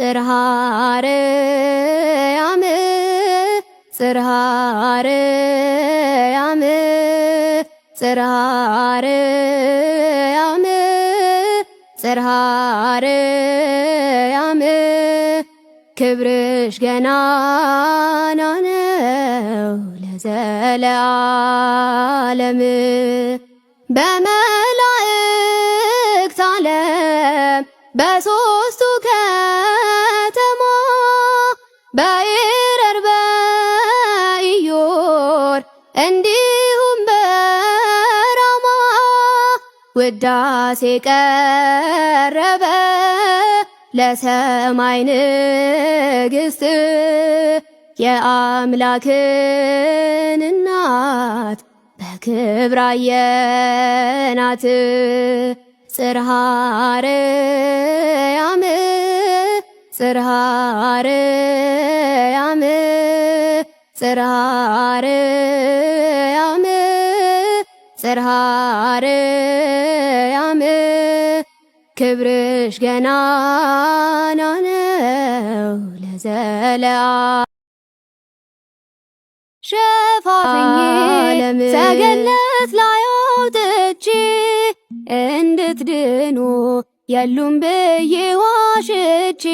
ጽርሐ አርያም ጽርሐ አርያም ጽርሐ አርያም ጽርሐ አርያም ክብርሽ ገናና ነው ለዘለዓለም በመላእክት ዓለም በሦስቱ ከተማ በኤረር በኢዮር እንዲሁም በራማ ውዳሴ ቀረበ ለሰማይ ንግሥት የአምላክን እናት በክብር አየናት። ጽርሐ አርያም ጽርሐ አርያም ጽርሐ አርያም ጽርሐ አርያም ክብርሽ ገናና ነው ለዘለዓለም ሸፋፍኝ ሰገነት ላይ አውጥቼ እንድትድኑ የሉም ብዬ ዋሽቼ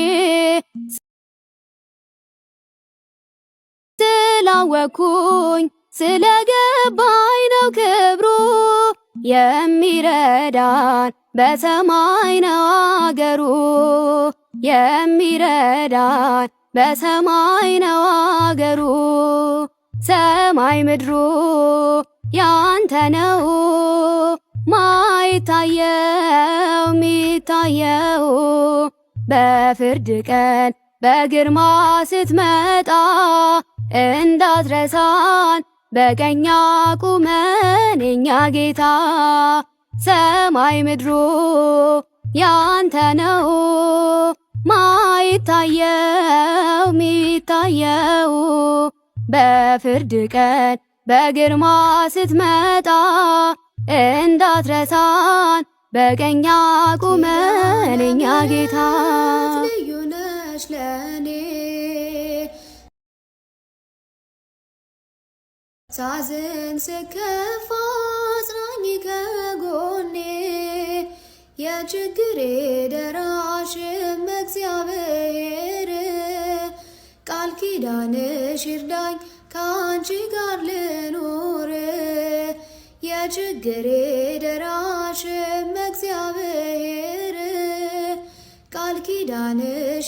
ስላወኩኝ ስለገባኝ ነው ክብሩ የሚረዳን በሰማይ ነው አገሩ የሚረዳን በሰማይ ነው አገሩ ሰማይ ምድሩ ያንተ ነው ማይታየው ሚታየው በፍርድ ቀን በግርማ ስትመጣ እንዳትረሳን በቀኝ ቁመን የኛ ጌታ ሰማይ ምድሩ ያንተ ነው ማይታየው ሚታየው በፍርድ ቀን በግርማ ስትመጣ እንዳትረሳን በቀኝ ቁመን የኛ ጌታ ልዩ ነሽ ለኔ ሳዝን ስከፋ አጽናኝ ከጎኔ የችግሬ ደራሽም እግዚአብሔር ቃል ኪዳንሽ ይርዳኝ ከአንቺ ጋር ልኖር የችግሬ ደራሽም እግዚአብሔር ቃል ኪዳንሽ